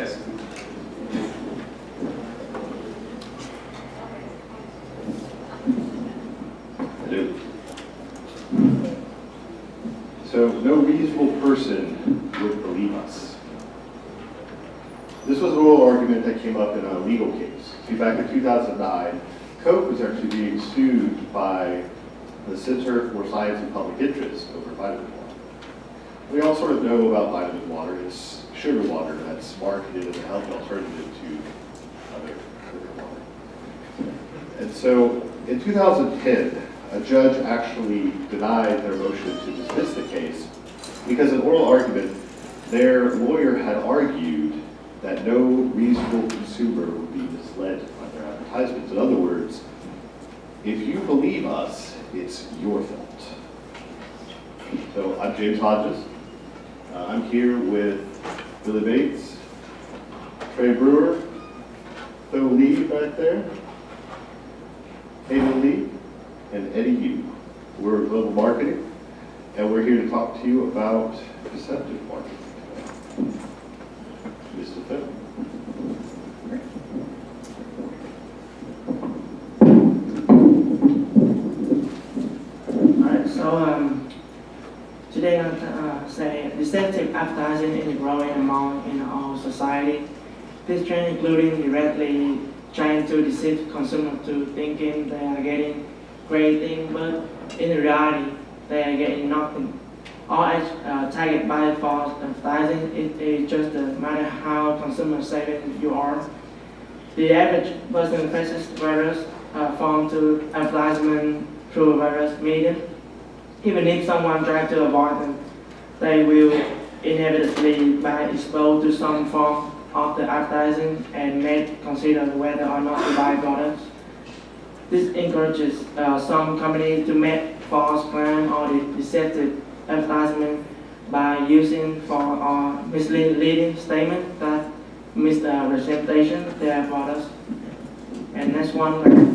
Yes. Hello. So, no reasonable person would believe us. This was an oral argument that came up in a legal case. See, back in 2009, Coke was actually being sued by the Center for Science and Public Interest over vitamin water. We all sort of know about vitamin water. It's sugar water that's marketed as a healthy alternative to other liquor water. And so, in 2010, a judge actually denied their motion to dismiss the case because in oral argument, their lawyer had argued that no reasonable consumer would be misled by their advertisements. In other words, if you believe us, it's your fault. So I'm James Hodges. I'm here with Billy Bates, Trey Brewer, Phil Lee right there, Hayden Lee, and Eddie Yu. We're Global Marketing, and we're here to talk to you about deceptive marketing. Mr. Phil. Alright, so today I'm going to say deceptive advertising is growing among in our society. This trend including directly trying to deceive consumers to thinking they are getting great things, but in reality they are getting nothing. All targeted by false advertising. It is just a matter how consumer saving you are. The average person faces various forms to advertisement through various media. Even if someone tries to avoid them, they will inevitably be exposed to some form of the advertising and may consider whether or not to buy products. This encourages some companies to make false claims or deceptive advertisement by using false or misleading statements that misrepresentation their products. And next one.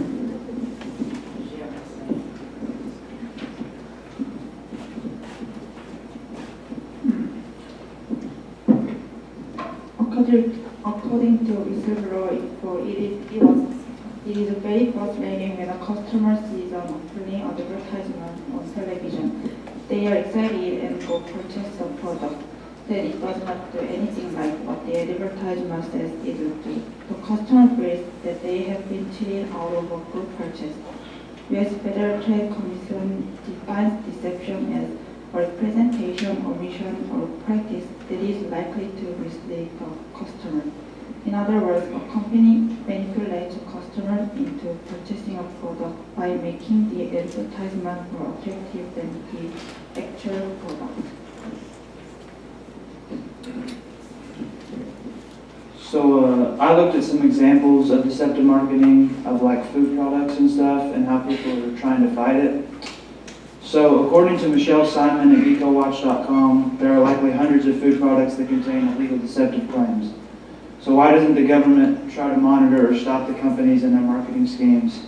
According to whistleblower, it is very frustrating when a customer sees an appealing advertisement on television. They are excited and go purchase a product. Then it does not do anything like what the advertisement says it will do. The customer feels that they have been cheated out of a good purchase. U.S. Federal Trade Commission defines deception as a representation, omission, or practice that is likely to mislead the customer. In other words, a company manipulates a customer into purchasing a product by making the advertisement more attractive than the actual product. So I looked at some examples of deceptive marketing of like food products and stuff and how people are trying to fight it. So according to Michelle Simon at EcoWatch.com, there are likely hundreds of food products that contain illegal deceptive claims. So why doesn't the government try to monitor or stop the companies and their marketing schemes?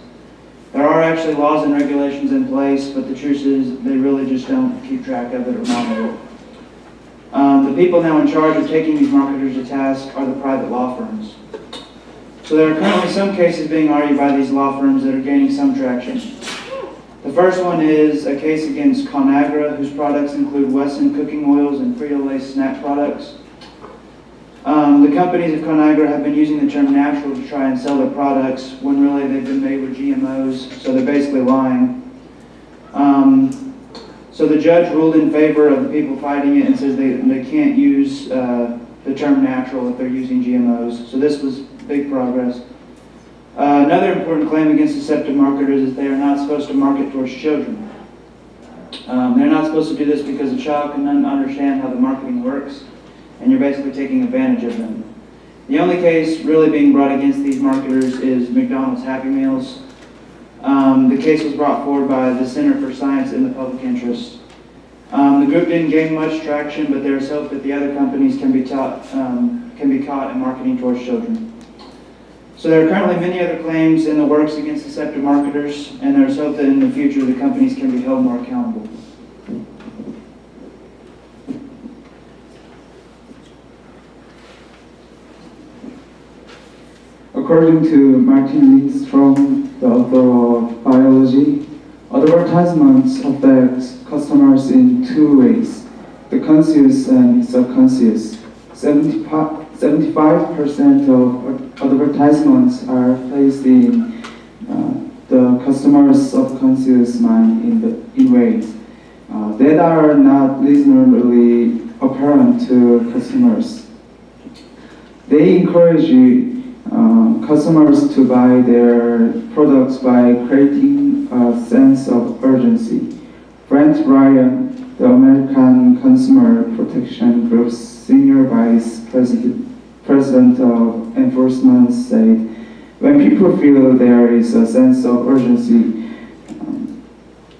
There are actually laws and regulations in place, but the truth is they really just don't keep track of it or monitor it. The people now in charge of taking these marketers to task are the private law firms. So there are currently some cases being argued by these law firms that are gaining some traction. The first one is a case against Conagra, whose products include Wesson cooking oils and Frito-Lay snack products. The companies of Conagra have been using the term natural to try and sell their products when really they've been made with GMOs, so they're basically lying. So the judge ruled in favor of the people fighting it and says they can't use the term natural if they're using GMOs. So this was big progress. Another important claim against deceptive marketers is they are not supposed to market towards children. They're not supposed to do this because a child can understand how the marketing works, and you're basically taking advantage of them. The only case really being brought against these marketers is McDonald's Happy Meals. The case was brought forward by the Center for Science in the Public Interest. The group didn't gain much traction, but there's hope that the other companies can be caught in marketing towards children. So there are currently many other claims in the works against deceptive marketers, and there's hope that in the future the companies can be held more accountable. According to Martin Lindstrom, the author of Biology, advertisements affect customers in two ways, the conscious and subconscious. 75% of advertisements are placed in the customer's subconscious mind in ways that are not reasonably apparent to customers. They encourage customers to buy their products by creating a sense of urgency. Brent Ryan, the American Consumer Protection Group's senior vice president of enforcement, said, "When people feel there is a sense of urgency,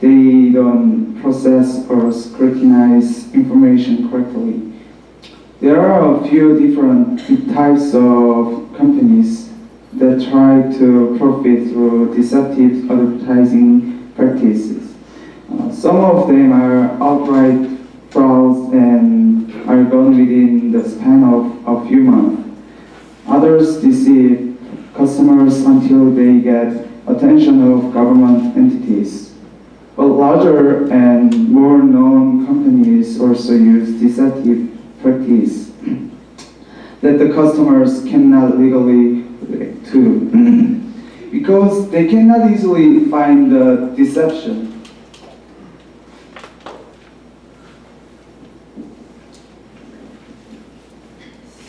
they don't process or scrutinize information correctly." There are a few different types of companies that try to profit through deceptive advertising practices. Some of them are outright frauds and are gone within the span of a few months. Others deceive customers until they get attention of government entities. But larger and more known companies also use deceptive practice that the customers cannot legally relate to because they cannot easily find the deception.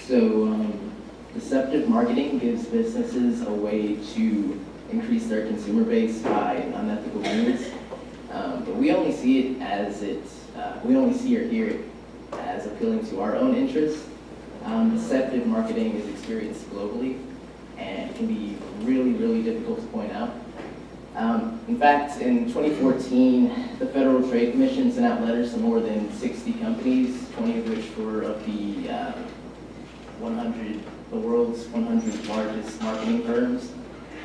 So, deceptive marketing gives businesses a way to increase their consumer base by unethical means, but we only see or hear it as appealing to our own interests. Deceptive marketing is experienced globally and can be really, really difficult to point out. In fact, in 2014, the Federal Trade Commission sent out letters to more than 60 companies, 20 of which were of the world's 100 largest marketing firms.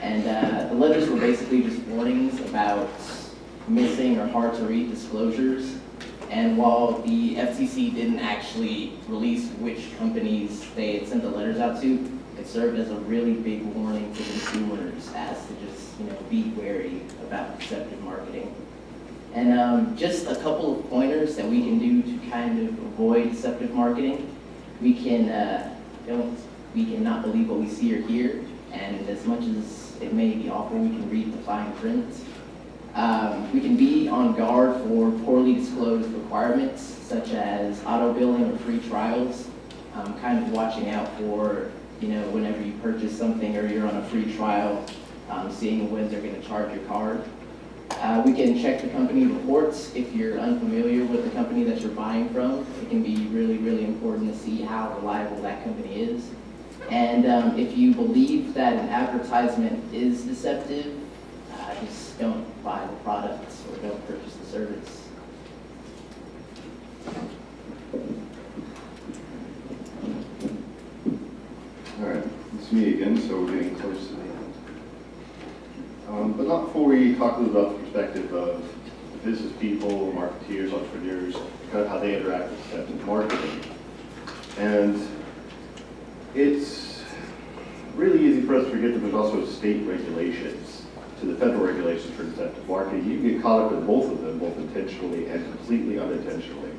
And the letters were basically just warnings about missing or hard to read disclosures. And while the FTC didn't actually release which companies they had sent the letters out to, it served as a really big warning to consumers as to just, be wary about deceptive marketing. And just a couple of pointers that we can do to kind of avoid deceptive marketing. We can not believe what we see or hear, and as much as it may be awful, we can read the fine print. We can be on guard for poorly disclosed requirements, such as auto billing or free trials. Kind of watching out for, whenever you purchase something or you're on a free trial, seeing when they're going to charge your card. We can check the company reports if you're unfamiliar with the company that you're buying from. It can be really, really important to see how reliable that company is. And if you believe that an advertisement is deceptive, just don't buy the products or don't purchase the service. All right, it's me again, so we're getting close to the end. But not before we talk a little about the perspective of business people, marketeers, entrepreneurs, kind of how they interact with deceptive marketing. And it's really easy for us to forget that there's also state regulations to the federal regulations for deceptive marketing. You can get caught up in both of them, both intentionally and completely unintentionally.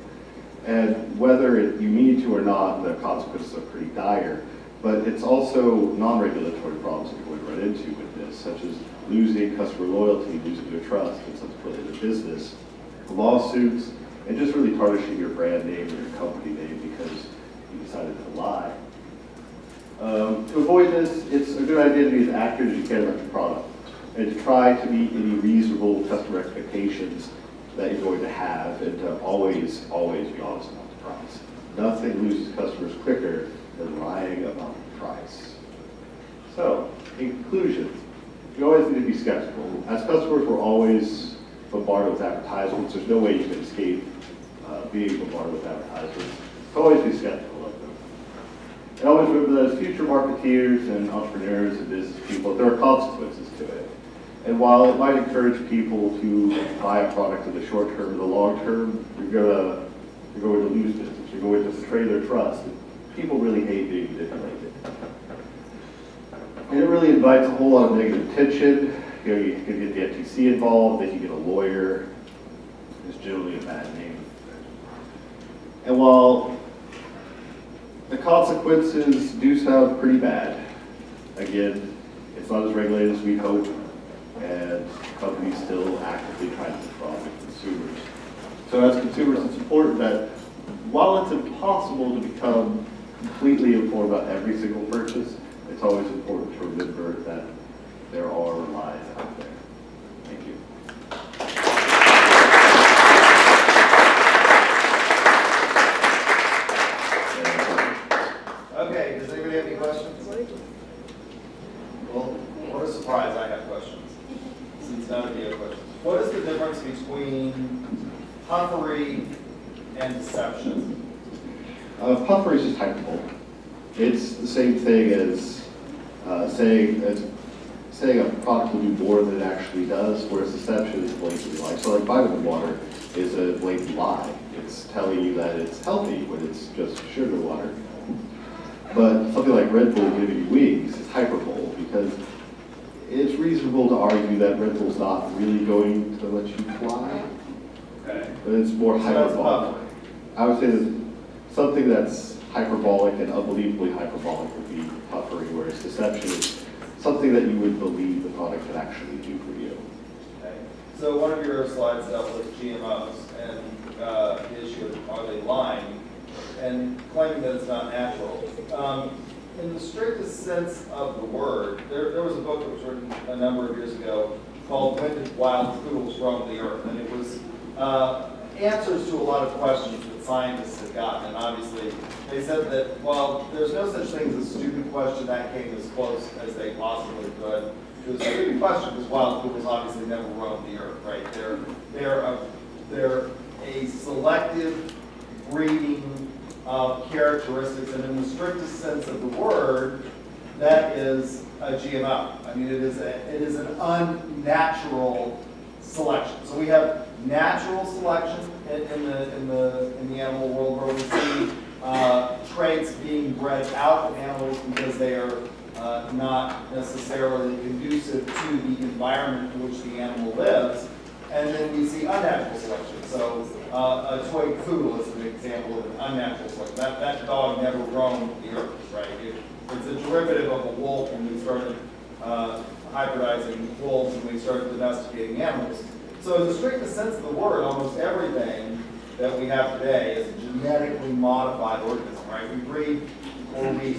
And whether you mean to or not, the consequences are pretty dire. But it's also non-regulatory problems that you're going to run into with this, such as losing customer loyalty, losing their trust, and subsequently their business, lawsuits, and just really tarnishing your brand name or your company name because you decided to lie. To avoid this, it's a good idea to be as accurate as you can about your product and to try to meet any reasonable customer expectations that you're going to have, and to always be honest about the price. Nothing loses customers quicker than lying about the price. So, in conclusion, you always need to be skeptical. As customers, we're always bombarded with advertisements. There's no way you can escape being bombarded with advertisements. So always be skeptical of them. And always remember that as future marketeers and entrepreneurs and business people, there are consequences to it. And while it might encourage people to buy a product in the short term or the long term, you're going to lose business. You're going to betray their trust. And people really hate being manipulated. And it really invites a whole lot of negative tension. You can get the FTC involved, they can get a lawyer. It's generally a bad name. And while the consequences do sound pretty bad, again, it's not as regulated as we'd hope, and companies still actively try to defraud the consumers. So as consumers, it's important that while it's impossible to become completely informed about every single purchase, it's always important to remember that there are lies out there. Thank you. Okay, does anybody have any questions? Well, what a surprise, I have questions, since none of you have questions. What is the difference between puffery and deception? Puffery is just hyperbole. It's the same thing as saying a product will do more than it actually does, whereas deception is blatantly lie. So like vitamin water is a blatant lie. It's telling you that it's healthy when it's just sugar water. But something like Red Bull giving you wings is hyperbole because it's reasonable to argue that Red Bull's not really going to let you fly, Okay. but it's more So that's hyperbolic. puffery. I would say that something that's hyperbolic and unbelievably hyperbolic would be puffery, whereas deception is something that you would believe the product could actually do for you. Okay. So one of your slides dealt with GMOs and the issue of are they lying and claiming that it's not natural. In the strictest sense of the word, there was a book that was written a number of years ago called When Did Wild Poodles Roam the Earth? And it was answers to a lot of questions that scientists had gotten. And obviously, they said that, well, there's no such thing as a stupid question. That came as close as they possibly could to a stupid question, because wild poodles obviously never roam the earth, right? They're a selective breeding of characteristics, and in the strictest sense of the word, that is a GMO. I mean, it is an unnatural selection. So we have natural selection in the animal world, where we see traits being bred out of animals because they are not necessarily conducive to the environment in which the animal lives. And then we see unnatural selection. So a toy poodle is an example of an unnatural selection. That dog never roamed the earth, right? It's a derivative of a wolf when we started hybridizing wolves and we started domesticating animals. So in the strictest sense of the word, almost everything that we have today is a genetically modified organism, right? We breed, or we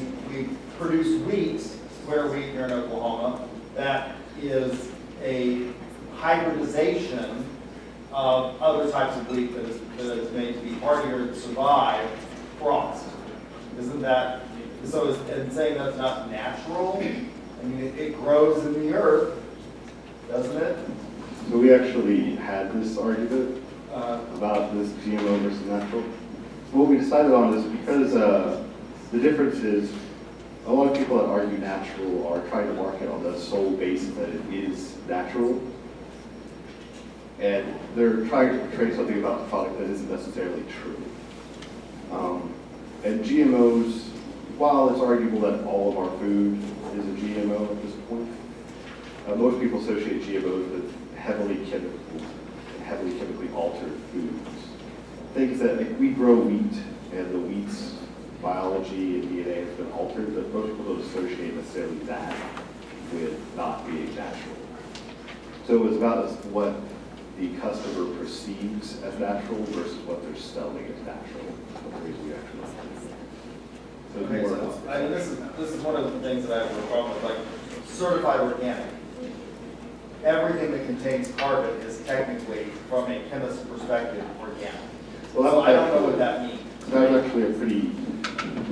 produce wheat, square wheat here in Oklahoma, that is a hybridization of other types of wheat that is made to be hardier to survive frost. Isn't that, so and saying that's not natural, I mean, it grows in the earth, doesn't it? So we actually had this argument about this GMO versus natural. What we decided on is because the difference is a lot of people that argue natural are trying to market on the sole basis that it is natural. And they're trying to portray something about the product that isn't necessarily true. And GMOs, while it's arguable that all of our food is a GMO at this point, most people associate GMOs with heavily chemically altered foods. Things that, like, we grow wheat, and the wheat's biology and DNA has been altered, but most people don't associate necessarily that with not being natural. So it's about what the customer perceives as natural versus what they're selling as natural. That's the reason we actually like it. So it's Okay, more so about- I mean, this is one of the things that I have a problem with, like certified organic. Everything that contains carbon is technically, from a chemist's perspective, organic. Well, So I don't know what that means. That was actually a pretty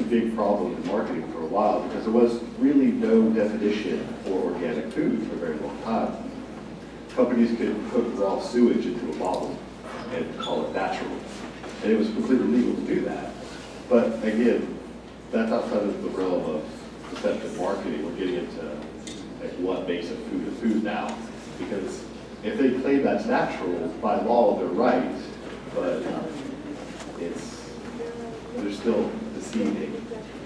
big problem in marketing for a while because there was really no definition for organic food for a very long time. Companies could put raw sewage into a bottle and call it natural. And it was completely legal to do that. But again, that's outside of the realm of deceptive marketing. We're getting into like what makes a food now. Because if they claim that's natural, by law they're right, but they're still deceiving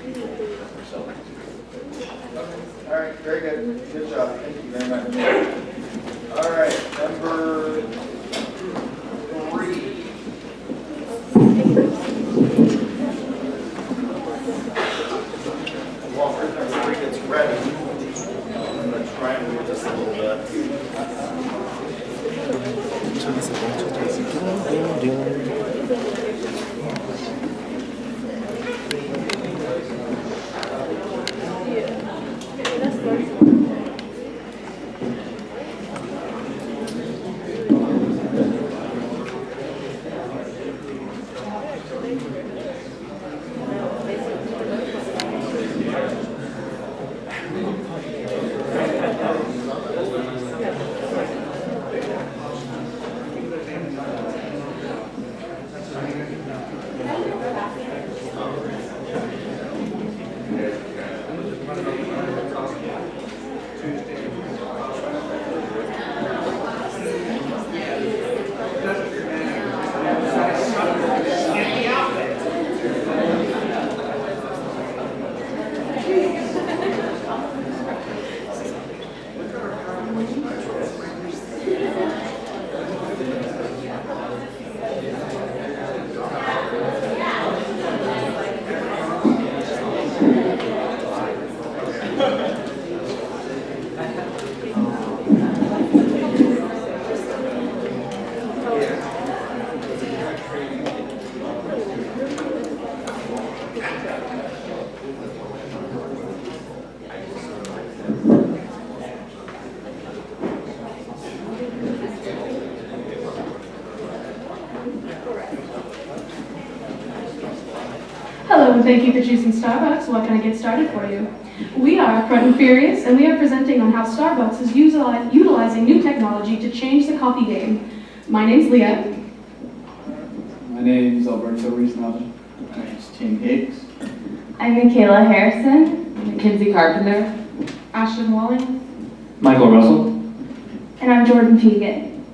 people that they're selling to. All right, very good. Good job. Thank you very much. All right, number 3. While number 3 gets ready, I'm going to try and move this a little bit. Hello, and thank you for choosing Starbucks. What can I get started for you? We are Front and Furious, and we are presenting on how Starbucks is utilizing new technology to change the coffee game. My name's Leah. My name's Alberto Reesnava. My name's Tim Hicks. I'm Michaela Harrison. Mackenzie Carpenter. Ashton Walling. Michael Russell. And I'm Jordan Pegan.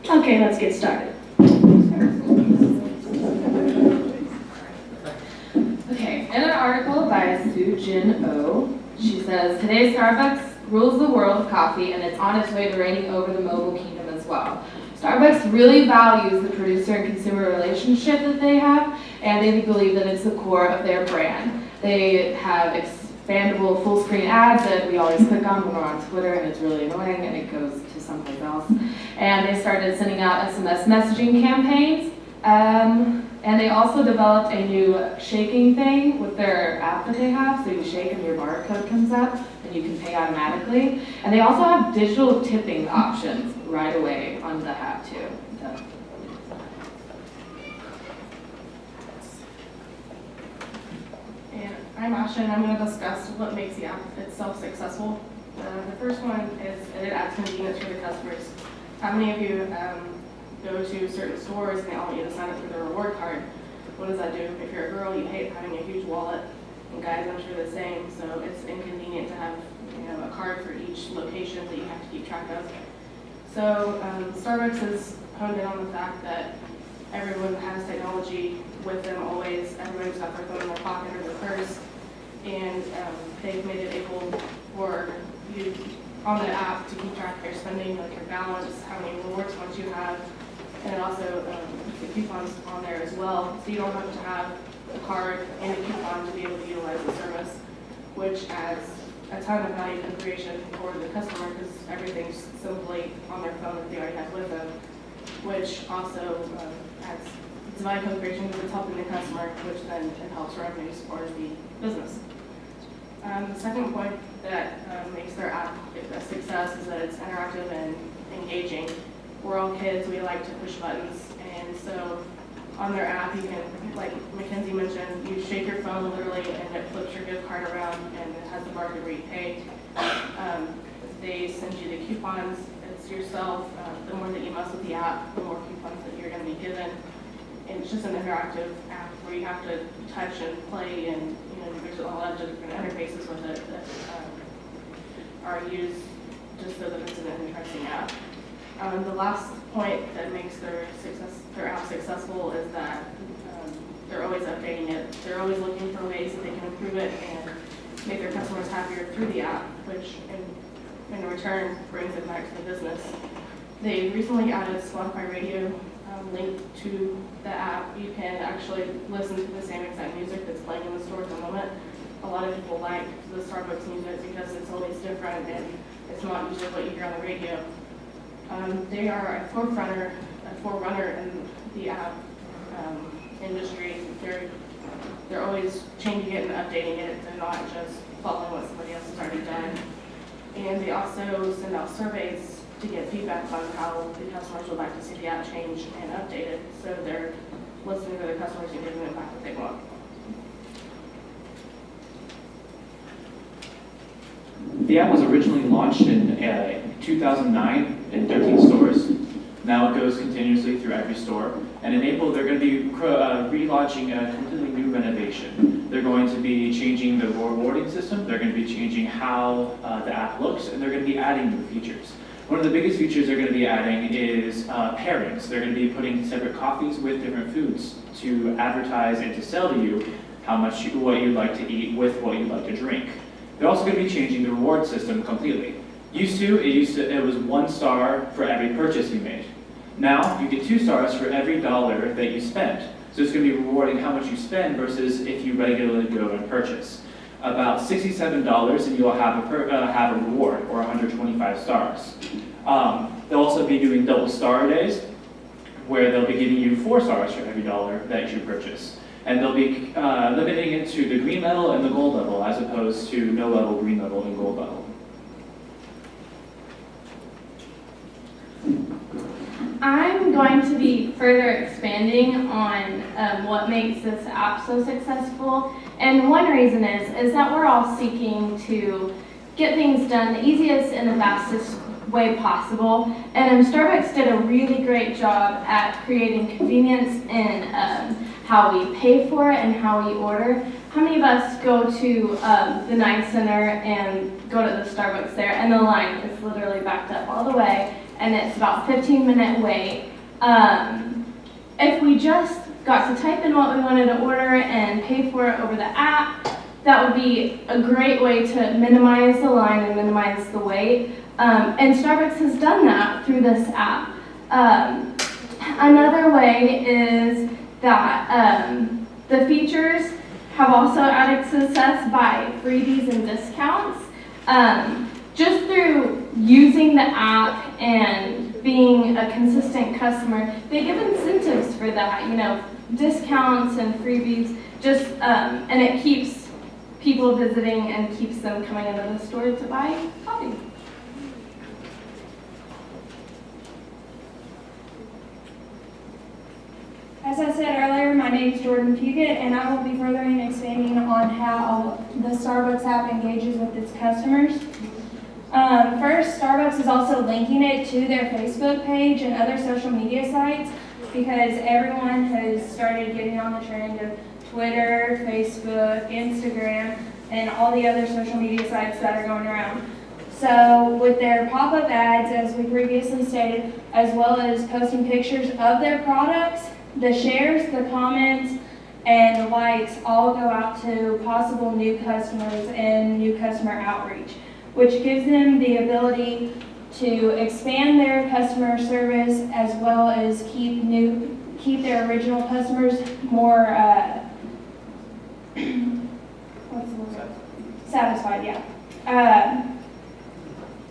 Okay, let's get started. Okay, in an article by Sue Jin Oh, she says, today's Starbucks rules the world of coffee and it's on its way to reigning over the mobile kingdom as well. Starbucks really values the producer and consumer relationship that they have, and they believe that it's the core of their brand. They have expandable full screen ads that we always click on when we're on Twitter, and it's really annoying and it goes to someplace else. And they started sending out SMS messaging campaigns. And they also developed a new shaking thing with their app that they have. So you shake and your barcode comes up and you can pay automatically. And they also have digital tipping options right away on the app too. So. And I'm Ashton, and I'm going to discuss what makes the app itself successful. The first one is it adds convenience for the customers. How many of you go to certain stores and they all want you to sign up for their reward card? What does that do? If you're a girl, you hate having a huge wallet, and guys, I'm sure the same. So it's inconvenient to have a card for each location that you have to keep track of. So Starbucks has honed in on the fact that everyone has technology with them always. Everyone's got their phone in their pocket or their purse, and they've made it able for you on the app to keep track of your spending, like your balance, how many rewards points you have, and also the coupons on there as well. So you don't have to have a card and a coupon to be able to utilize the service, which adds a ton of value and creation for the customer because everything's simply on their phone that they already have with them, which also adds value co-creation because it's helping the customer, which then it helps revenues for the business. The second point that makes their app a success is that it's interactive and engaging. We're all kids, we like to push buttons, and so on their app you can, like Mackenzie mentioned, you shake your phone literally and it flips your gift card around and it has the barcode where you pay. They send you the coupons, it's yourself. The more that you mess with the app, the more coupons that you're going to be given. And it's just an interactive app where you have to touch and play, and there's a lot of different interfaces with it that are used just so that it's an interesting app. The last point that makes their app successful is that they're always updating it. They're always looking for ways that they can improve it and make their customers happier through the app, which in return brings it back to the business. They recently added Spotify Radio link to the app. You can actually listen to the same exact music that's playing in the store at the moment. A lot of people like the Starbucks music because it's always different and it's not usually what you hear on the radio. They are a forerunner in the app industry. They're always changing it and updating it. They're not just following what somebody else has already done. And they also send out surveys to get feedback on how the customers would like to see the app changed and updated. So they're listening to their customers and giving them back what they want. The app was originally launched in 2009 in 13 stores. Now it goes continuously through every store. And in April, they're going to be relaunching a completely new renovation. They're going to be changing the rewarding system. They're going to be changing how the app looks, and they're going to be adding new features. One of the biggest features they're going to be adding is pairings. They're going to be putting separate coffees with different foods to advertise and to sell to you what you'd like to eat with what you'd like to drink. They're also going to be changing the reward system completely. It was 1 star for every purchase you made. Now you get 2 stars for every dollar that you spend. So it's going to be rewarding how much you spend versus if you regularly go and purchase. About $67 and you'll have a reward, or 125 stars. They'll also be doing double star days, where they'll be giving you 4 stars for every dollar that you purchase. And they'll be limiting it to the green level and the gold level, as opposed to no level, green level, and gold level. I'm going to be further expanding on what makes this app so successful. And one reason is that we're all seeking to get things done the easiest and the fastest way possible. And Starbucks did a really great job at creating convenience in how we pay for it and how we order. How many of us go to the Nine Center and go to the Starbucks there, and the line is literally backed up all the way, and it's about 15-minute wait. If we just got to type in what we wanted to order and pay for it over the app, that would be a great way to minimize the line and minimize the wait. And Starbucks has done that through this app. Another way is that the features have also added success by freebies and discounts. Just through using the app and being a consistent customer, they give incentives for that, discounts and freebies, and it keeps people visiting and keeps them coming into the store to buy coffee. As I said earlier, my name is Jordan Fugit, and I will be furthering expanding on how the Starbucks app engages with its customers. First, Starbucks is also linking it to their Facebook page and other social media sites because everyone has started getting on the trend of Twitter, Facebook, Instagram, and all the other social media sites that are going around. So with their pop-up ads, as we previously stated, as well as posting pictures of their products, the shares, the comments, and the likes all go out to possible new customers and new customer outreach, which gives them the ability to expand their customer service as well as keep their original customers more satisfied. Yeah.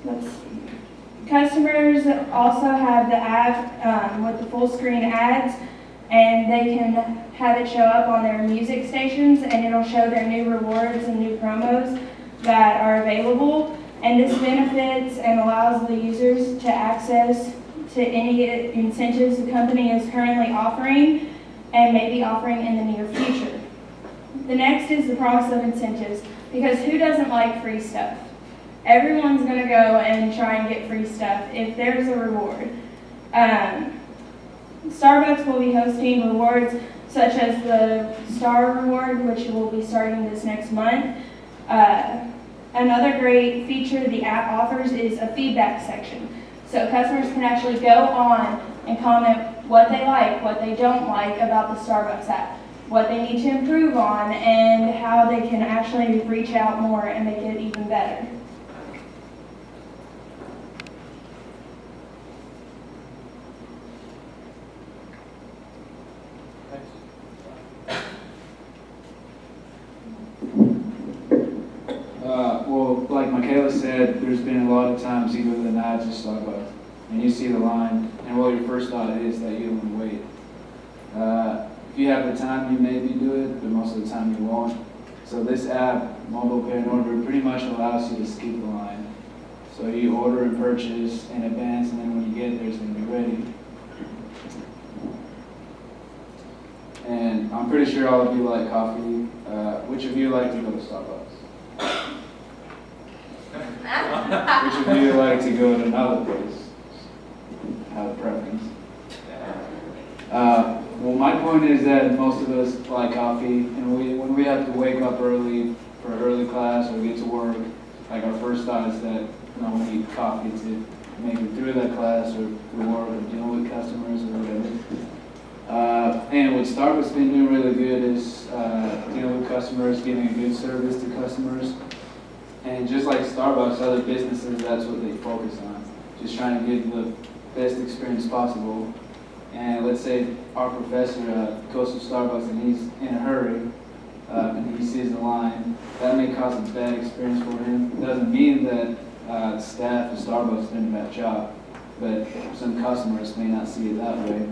Let's see. Customers also have the app with the full screen ads, and they can have it show up on their music stations, and it'll show their new rewards and new promos that are available. And this benefits and allows the users to access to any incentives the company is currently offering and may be offering in the near future. The next is the promise of incentives, because who doesn't like free stuff? Everyone's going to go and try and get free stuff if there's a reward. Starbucks will be hosting rewards such as the Star Reward, which will be starting this next month. Another great feature the app offers is a feedback section. So customers can actually go on and comment what they like, what they don't like about the Starbucks app. what they need to improve on, and how they can actually reach out more and make it even better. Well, like Michaela said, there's been a lot of times you go to the Nides or Starbucks and you see the line, and well, your first thought is that you don't want to wait. If you have the time, you maybe do it, but most of the time you won't. So this app, Mobile Pay and Order, pretty much allows you to skip the line. So you order and purchase in advance, and then when you get there, it's going to be ready. And I'm pretty sure all of you like coffee. Which of you like to go to Starbucks? Which of you like to go to another place? Have a preference? Well, my point is that most of us like coffee, and when we have to wake up early for early class or get to work, like our first thought is that we need coffee to make it through that class or through work or deal with customers or whatever. And what Starbucks has been doing really good is dealing with customers, giving a good service to customers. And just like Starbucks, other businesses, that's what they focus on. Just trying to give the best experience possible. And let's say our professor goes to Starbucks and he's in a hurry and he sees the line. That may cause a bad experience for him. It doesn't mean that the staff at Starbucks did a bad job, but some customers may not see it that way.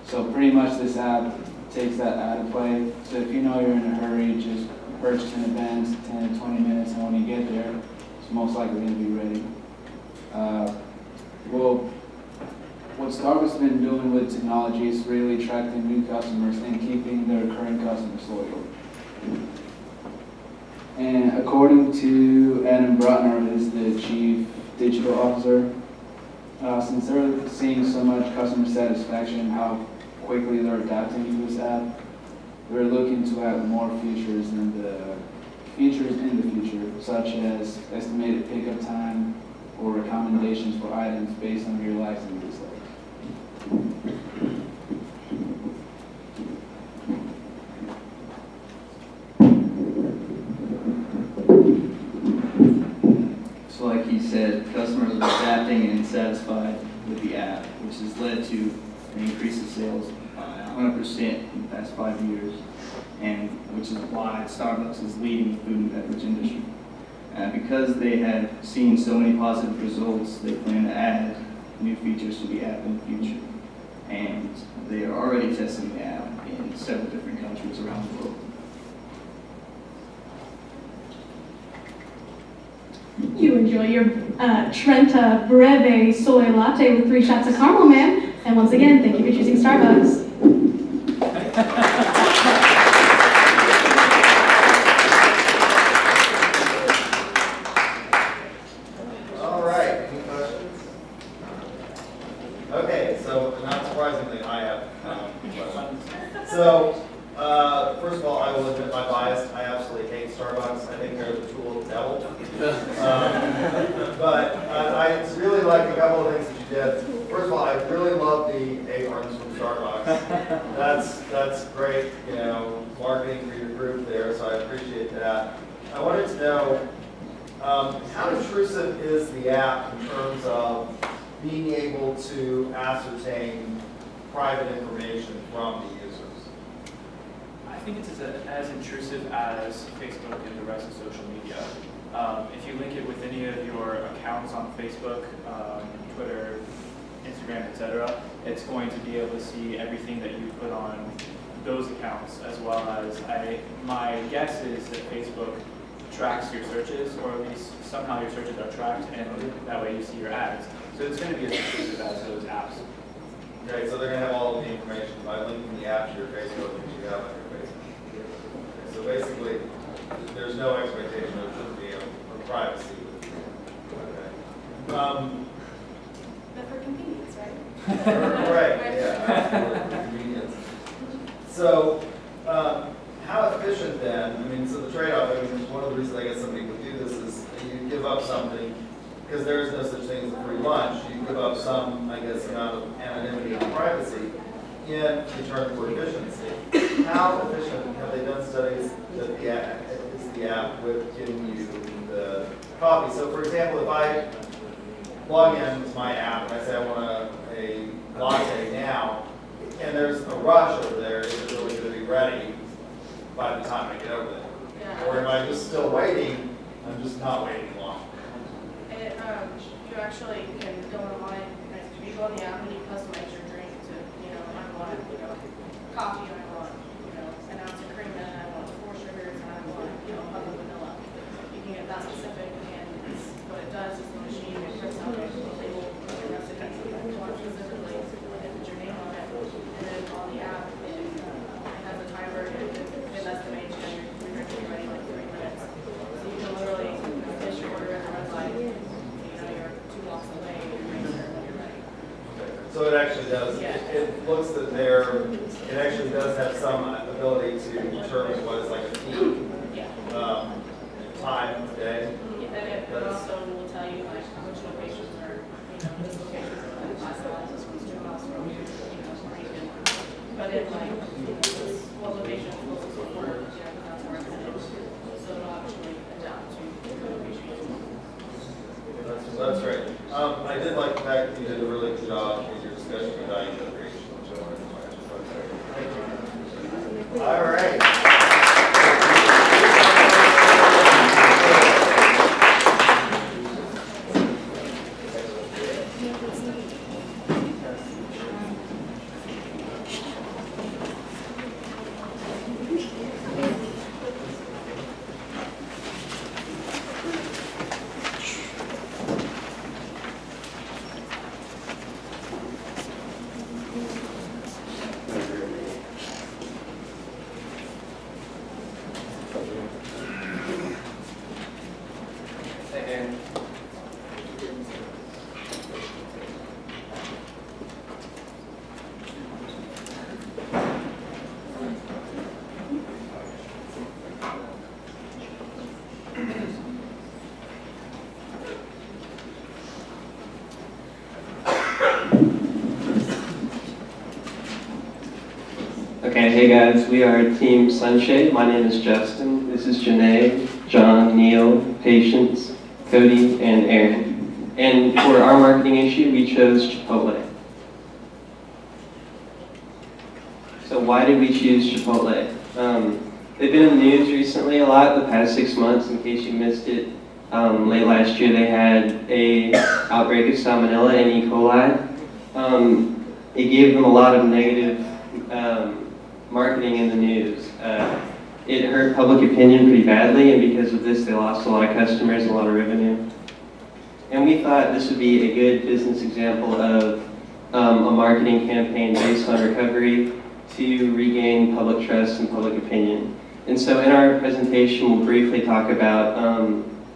So pretty much this app takes that out of play. So if you know you're in a hurry, just purchase in advance, 10 to 20 minutes, and when you get there, it's most likely going to be ready. Well, what Starbucks has been doing with technology is really attracting new customers and keeping their current customers loyal. And according to Adam Brotner, who's the Chief Digital Officer, since they're seeing so much customer satisfaction and how quickly they're adapting to this app, we're looking to add more features in the future, such as estimated pickup time or recommendations for items based on your likes and dislikes. So like he said, customers are adapting and satisfied with the app, which has led to an increase in sales by 100% in the past 5 years, and which is why Starbucks is leading the food and beverage industry. Because they have seen so many positive results, they plan to add new features to the app in the future. And they are already testing the app in several different countries around the world. You enjoy your Trenta Breve soy latte with 3 shots of caramel, ma'am. And once again, thank you for choosing Starbucks. All right, any questions? Okay, so not surprisingly, I have questions. So, first of all, I will admit my bias. I absolutely hate Starbucks. I think they're the tool of the devil. But I really like a couple of things that you did. First of all, I really love the aprons from Starbucks. That's great, marketing for your group there, so I appreciate that. I wanted to know, how intrusive is the app in terms of being able to ascertain private information from the users? I think it's as intrusive as Facebook and the rest of social media. If you link it with any of your accounts on Facebook, Twitter, Instagram, etc., it's going to be able to see everything that you put on those accounts, as well as my guess is that Facebook tracks your searches, or at least somehow your searches are tracked, and that way you see your ads. So it's going to be as intrusive as those apps. Okay, so they're going to have all of the information by linking the app to your Facebook that you have on your Facebook. Okay, so basically, there's no expectation of there to be a privacy. Okay. But for convenience, right? Right, yeah, absolutely, for convenience. So, how efficient then, so the trade-off, one of the reasons I guess somebody would do this is that you give up something, because there is no such thing as a free lunch, you give up some, I guess, amount of anonymity and privacy in return for efficiency. how efficient have they done studies that the app is the app with getting you the coffee? So for example, if I log into my app and I say I want a latte now, and there's a rush over there, is it really going to be ready by the time I get over there? Yeah. Or am I just still waiting? I'm just not waiting long. You actually can go online, if you go on the app and you customize your drink to, I want, coffee and I want, an ounce of cream and I want 4 sugars and I want, other vanilla. You can get that specific, and what it does is the machine prints out a label of your recipe you want specifically, and put your name on it, and then on the app, it has a timer, it estimates your drink to be ready in like 3 minutes. So you can literally finish your order at the red light, you're 2 blocks away, your drinks are when you're ready. So it actually does, it looks that it actually does have some ability to determine what is like a peak time of day. And it also will tell you like which locations are, this location is like 5 miles, this one's 2 miles from you, where you can. But in like, this one location is closest to work, that's where it's headed. So it'll actually adapt to the location. That's right. I did like the fact that you did a really good job in your discussion of value creation, which I wanted to point out. Thank you. All right. Okay, hey guys, we are Team Sunshade. My name is Justin. This is Janae, John, Neil, Patience, Cody, and Aaron. And for our marketing issue, we chose Chipotle. So why did we choose Chipotle? They've been in the news recently a lot the past 6 months. In case you missed it, late last year they had a outbreak of salmonella and E. coli. It gave them a lot of negative marketing in the news. It hurt public opinion pretty badly, and because of this, they lost a lot of customers and a lot of revenue. And we thought this would be a good business example of a marketing campaign based on recovery to regain public trust and public opinion. And so in our presentation, we'll briefly talk about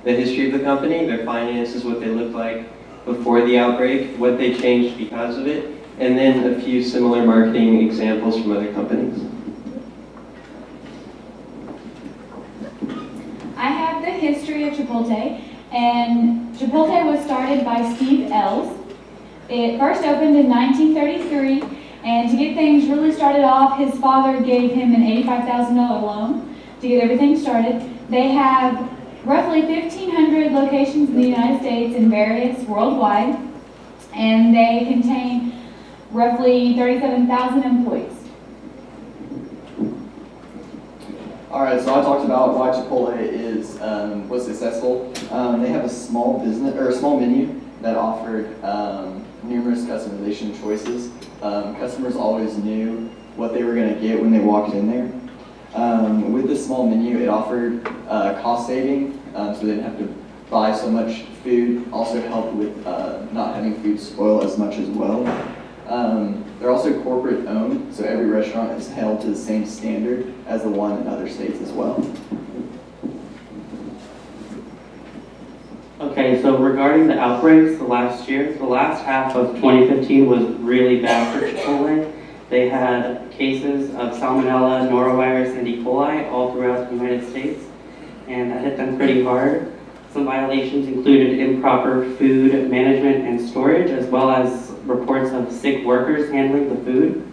the history of the company, their finances, what they looked like before the outbreak, what they changed because of it, and then a few similar marketing examples from other companies. I have the history of Chipotle, and Chipotle was started by Steve Ells. It first opened in 1933, and to get things really started off, his father gave him an $85,000 loan to get everything started. They have roughly 1,500 locations in the United States and various worldwide, and they contain roughly 37,000 employees. All right, so I talked about why Chipotle was successful. They have a small menu that offered numerous customization choices. Customers always knew what they were going to get when they walked in there. With this small menu, it offered cost saving, so they didn't have to buy so much food. Also helped with not having food spoil as much as well. They're also corporate owned, so every restaurant is held to the same standard as the one in other states as well. Okay, so regarding the outbreaks the last half of 2015 was really bad for Chipotle. They had cases of salmonella, norovirus, and E. coli all throughout the United States, and that hit them pretty hard. Some violations included improper food management and storage, as well as reports of sick workers handling the food.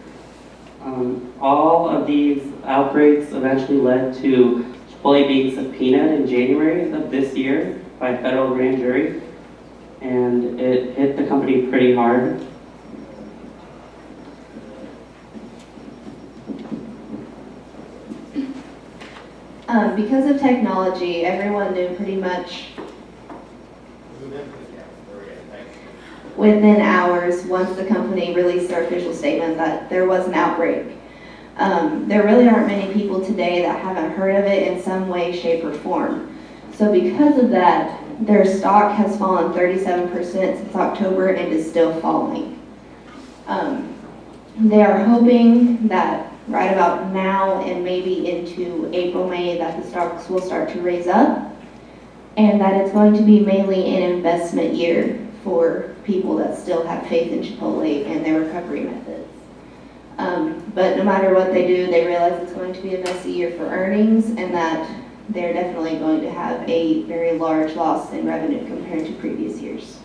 All of these outbreaks eventually led to Chipotle being subpoenaed in January of this year by a federal grand jury, and it hit the company pretty hard. Because of technology, everyone knew pretty much within hours, once the company released their official statement, that there was an outbreak. There really aren't many people today that haven't heard of it in some way, shape, or form. So because of that, their stock has fallen 37% since October and is still falling. They are hoping that right about now and maybe into April, May, that the stocks will start to raise up, and that it's going to be mainly an investment year for people that still have faith in Chipotle and their recovery methods. But no matter what they do, they realize it's going to be a messy year for earnings, and that they're definitely going to have a very large loss in revenue compared to previous years.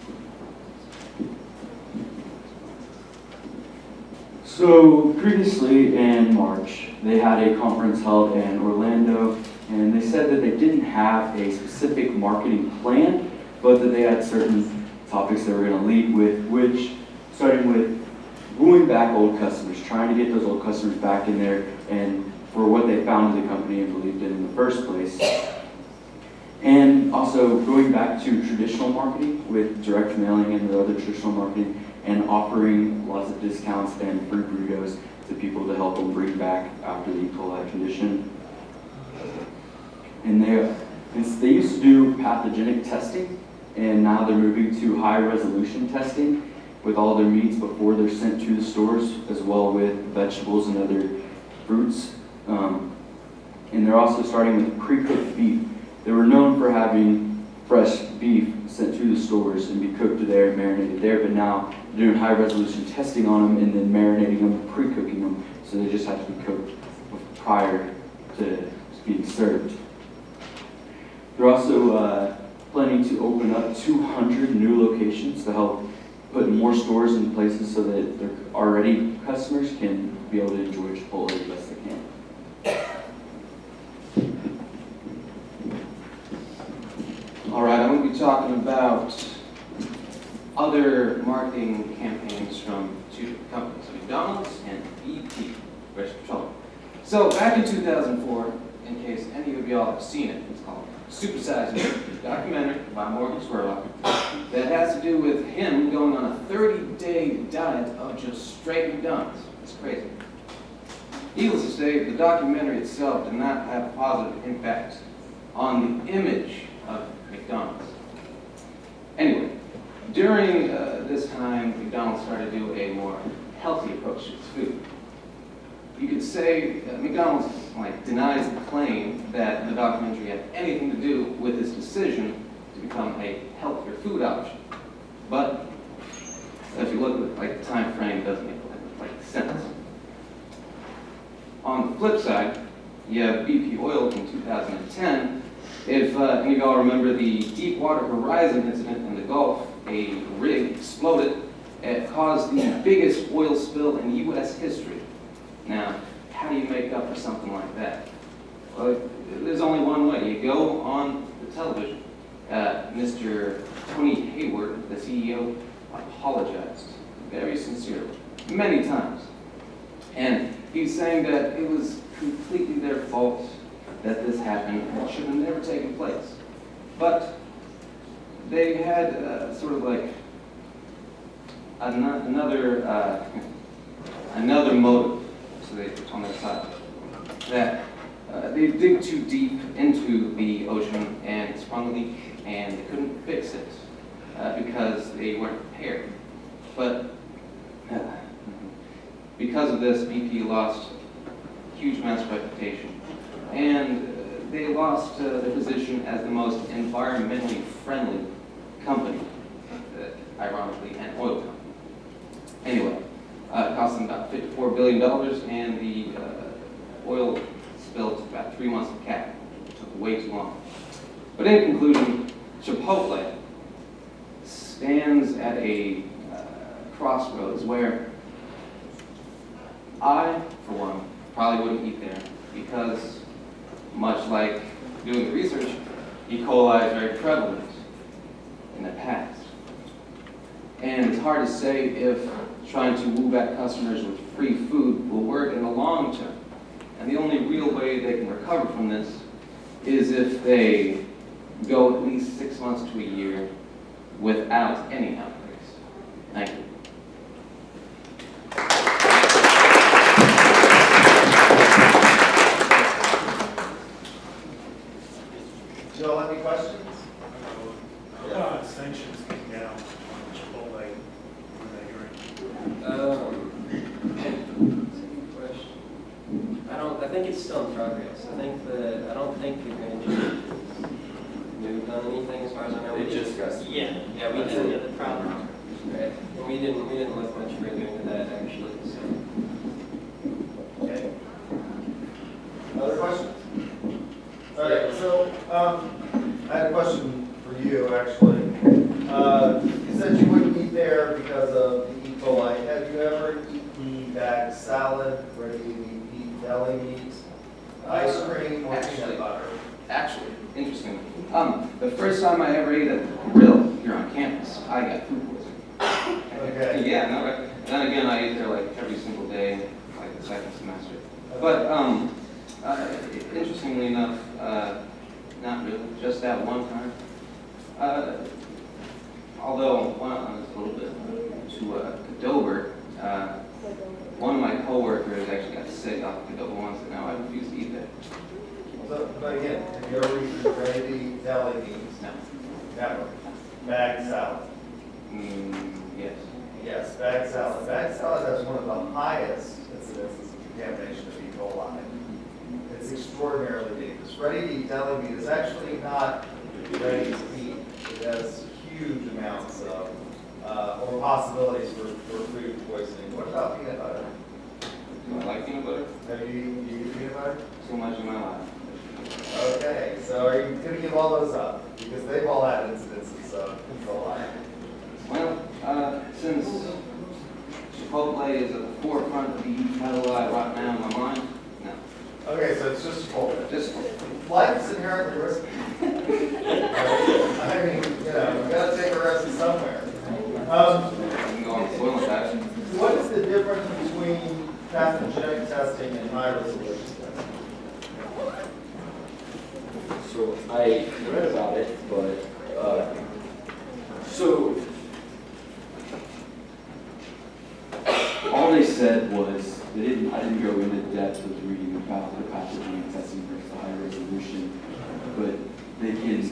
So previously in March, they had a conference held in Orlando, and they said that they didn't have a specific marketing plan, but that they had certain topics they were going to lead with, which starting with wooing back old customers, trying to get those old customers back in there and for what they founded the company and believed in the first place. And also going back to traditional marketing with direct mailing and the other traditional marketing, and offering lots of discounts and free burritos to people to help them bring back after the E. coli condition. And they used to do pathogenic testing, and now they're moving to high resolution testing with all their meats before they're sent to the stores, as well with vegetables and other fruits. And they're also starting with pre-cooked beef. They were known for having fresh beef sent to the stores and be cooked there and marinated there, but now they're doing high resolution testing on them and then marinating them and pre-cooking them, so they just have to be cooked prior to being served. They're also planning to open up 200 new locations to help put more stores in places so that their already customers can be able to enjoy Chipotle the best they can. All right, I'm going to be talking about other marketing campaigns from two companies, McDonald's and BP, British Petroleum. So back in 2004, in case any of y'all have seen it, it's called Super Size Me, a documentary by Morgan Spurlock that has to do with him going on a 30-day diet of just straight McDonald's. It's crazy. Needless to say, the documentary itself did not have a positive impact on the image of McDonald's. Anyway, during this time, McDonald's started to do a more healthy approach to its food. You could say McDonald's denies the claim that the documentary had anything to do with its decision to become a healthier food option. But if you look at the time frame, it doesn't make sense. On the flip side, you have BP Oil in 2010. If any of y'all remember the Deepwater Horizon incident in the Gulf, a rig exploded. It caused the biggest oil spill in U.S. history. Now, how do you make up for something like that? Well, there's only one way. You go on the television. Mr. Tony Hayward, the CEO, apologized very sincerely, many times. And he's saying that it was completely their fault that this happened and it should have never taken place. But they had sort of like another motive, so they put on their side, that they dig too deep into the ocean and it sprung a leak and they couldn't fix it because they weren't prepared. But because of this, BP lost huge amounts of reputation, and they lost their position as the most environmentally friendly company, ironically, an oil company. Anyway, it cost them about $54 billion, and the oil spill took about 3 months of capital. It took way too long. But in conclusion, Chipotle stands at a crossroads where I, for one, probably wouldn't eat there because, much like doing the research, E. coli is very prevalent in the past. And it's hard to say if trying to woo back customers with free food will work in the long term. And the only real way they can recover from this is if they go at least 6 months to a year without any outbreaks. Thank you. Do you all have any questions? Sanctions came down on Chipotle in that hearing. I think it's still in progress. I don't think the grand jury moved on anything as far as I know. They just got. Yeah, we did. The problem. Right. And we didn't look much further into that actually. So. Okay. Other questions? All right. So I had a question for you actually. You said you wouldn't eat there because of the E. coli. Have you ever eaten bagged salad, ready-to-eat meat, deli meat, ice cream, or peanut butter? Actually, interesting. The first time I ever ate at the grill here on campus, I got food poisoning. Okay. Yeah, no, right. And then again, I ate there like every single day, like the second semester. But interestingly enough, not really, just that one time. Although, when I was a little bit to Dover, one of my coworkers actually got sick off Dover once, and now I refuse to eat there. So, but again, have you ever eaten ready-to-eat deli meats? No. Never. Bagged salad? Yes. Yes, bagged salad. Bagged salad has one of the highest incidences of contamination of E. coli. It's extraordinarily dangerous. Ready-to-eat deli meat is actually not ready to eat. It has huge amounts of, or possibilities for food poisoning. What about peanut butter? Do I like peanut butter? Have you eaten peanut butter? So much in my life. Okay, so are you going to give all those up? Because they've all had incidences of E. coli. Well, since Chipotle is at the forefront of the Untitled right now in my mind, no. Okay, so it's just Chipotle. Just Chipotle. Life is inherently risky. I mean, you know, you got to take a risk somewhere. can go on the soil patch. What is the difference between pathogenic testing and high resolution testing? So I read about it, but so all they said was I didn't go into depth with reading about the pathogenic testing versus the high resolution, but they can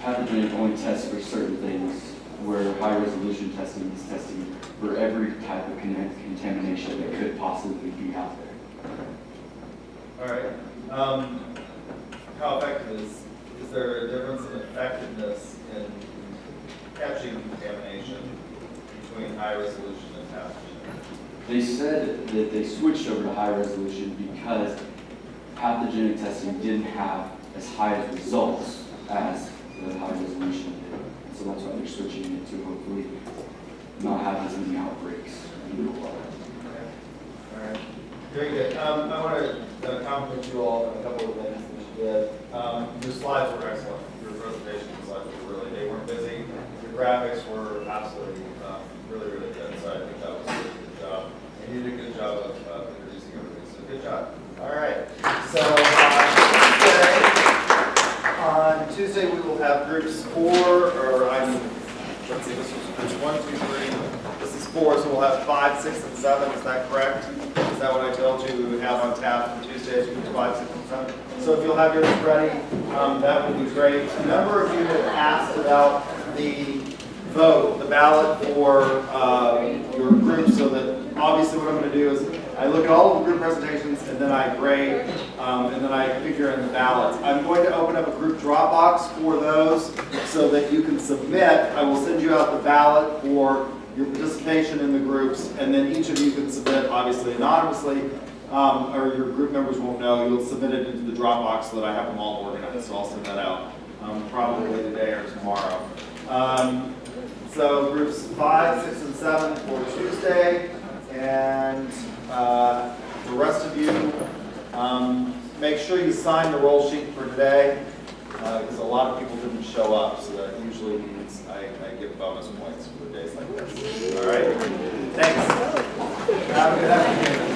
pathogenic only test for certain things, where high resolution testing is testing for every type of contamination that could possibly be out there. All right. How effective is there a difference in effectiveness in catching contamination between high resolution and pathogenic? They said that they switched over to high resolution because pathogenic testing didn't have as high of results as the high resolution did. So that's why they're switching it to hopefully not have as many outbreaks. All right. Very good. I want to compliment you all on a couple of things that you did. Your slides were excellent. Your presentation slides were really, they weren't busy. Your graphics were absolutely really, really good. So I think that was a good job. And you did a good job of introducing everything. So good job. All right. So on Tuesday we will have groups 4, or let's see, this is 1, 2, 3. This is 4, so we'll have 5, 6, and 7. Is that correct? Is that what I told you we would have on tap for Tuesdays, groups 5, 6, and 7? So if you'll have yours ready, that would be great. A number of you have asked about the vote, the ballot for your group, so that obviously what I'm going to do is I look at all of the group presentations and then I grade and then I figure in the ballots. I'm going to open up a group Dropbox for those so that you can submit. I will send you out the ballot for your participation in the groups, and then each of you can submit, obviously anonymously, or your group members won't know. You'll submit it into the Dropbox so that I have them all organized, so I'll send that out probably today or tomorrow. So groups 5, 6, and 7 for Tuesday, and the rest of you, make sure you sign the roll sheet for today, because a lot of people didn't show up, so that usually means I give bonus points for days like this. All right? Thanks. Have a good afternoon.